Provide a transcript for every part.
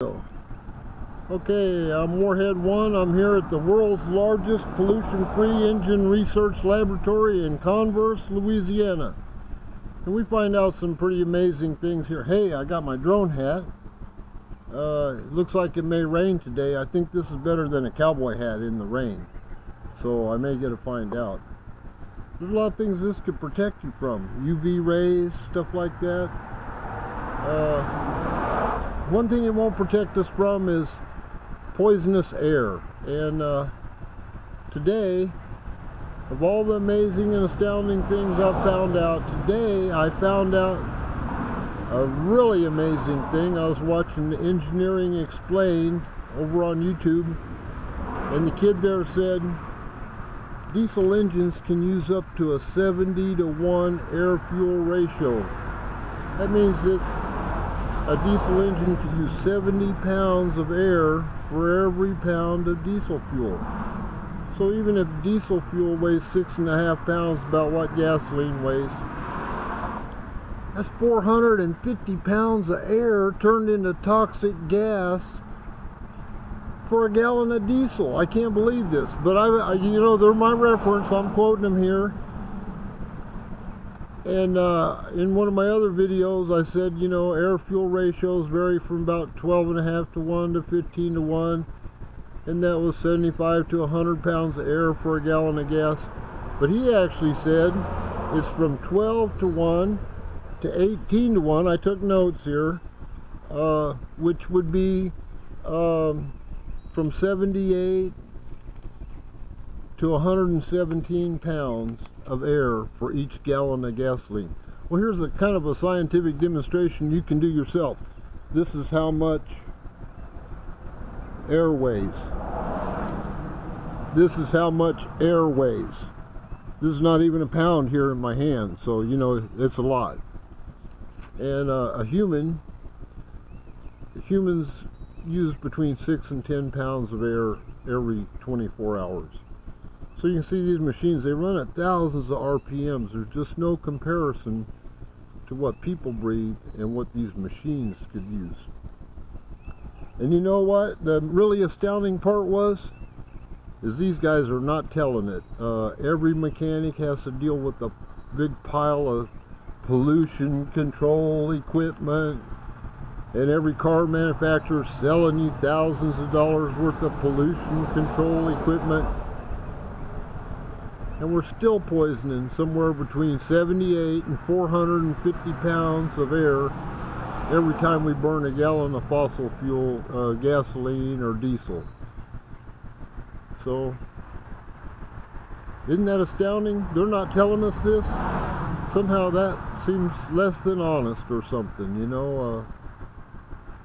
Okay, I'm Warhead 1. I'm here at the world's largest pollution-free engine research laboratory in Converse, Louisiana. And we find out some pretty amazing things here. Hey, I got my drone hat. It looks like it may rain today. I think this is better than a cowboy hat in the rain. So I may get to find out. There's a lot of things this could protect you from. UV rays, stuff like that. One thing it won't protect us from is poisonous air. And today, of all the amazing and astounding things I've found out, today I found out a really amazing thing. I was watching Engineering Explained over on YouTube, and the kid there said diesel engines can use up to a 70-to-1 air-fuel ratio. That means that a diesel engine can use 70 pounds of air for every pound of diesel fuel. So even if diesel fuel weighs 6.5 pounds, about what gasoline weighs, that's 450 pounds of air turned into toxic gas for a gallon of diesel. I can't believe this, but you know, they're my reference. I'm quoting them here. And in one of my other videos I said, you know, air-fuel ratios vary from about 12.5 to 1 to 15 to 1, and that was 75 to 100 pounds of air for a gallon of gas. But he actually said it's from 12 to 1 to 18 to 1. I took notes here, which would be from 78 to 117 pounds of air for each gallon of gasoline. Well, here's a kind of a scientific demonstration you can do yourself. This is how much air weighs. This is how much air weighs. This is not even a pound here in my hand, so you know it's a lot. And humans use between 6 and 10 pounds of air every 24 hours. So you can see these machines, they run at thousands of RPMs. There's just no comparison to what people breathe and what these machines could use. And you know what the really astounding part is these guys are not telling it. Every mechanic has to deal with a big pile of pollution control equipment, and every car manufacturer is selling you thousands of dollars worth of pollution control equipment. And we're still poisoning somewhere between 78 and 450 pounds of air every time we burn a gallon of fossil fuel, gasoline or diesel. So, isn't that astounding? They're not telling us this. Somehow that seems less than honest or something, you know.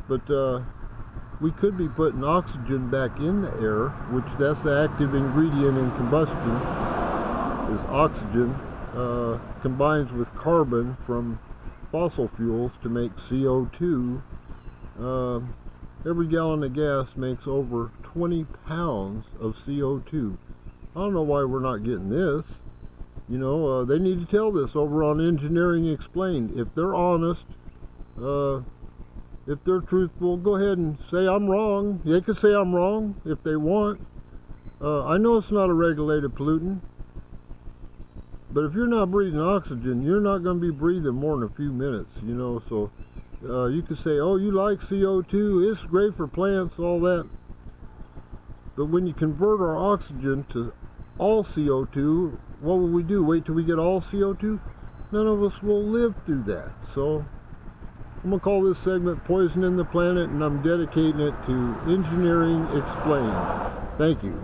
But we could be putting oxygen back in the air, which that's the active ingredient in combustion. Is oxygen combines with carbon from fossil fuels to make CO2. Every gallon of gas makes over 20 pounds of CO2. I don't know why we're not getting this. You know, they need to tell this over on Engineering Explained. If they're honest, if they're truthful, go ahead and say I'm wrong. They can say I'm wrong if they want. I know it's not a regulated pollutant. But if you're not breathing oxygen, you're not going to be breathing more than a few minutes, you know. So you could say, oh, you like CO2, it's great for plants, all that. But when you convert our oxygen to all CO2, what will we do? Wait till we get all CO2? None of us will live through that. So I'm going to call this segment Poisoning the Planet, and I'm dedicating it to Engineering Explained. Thank you.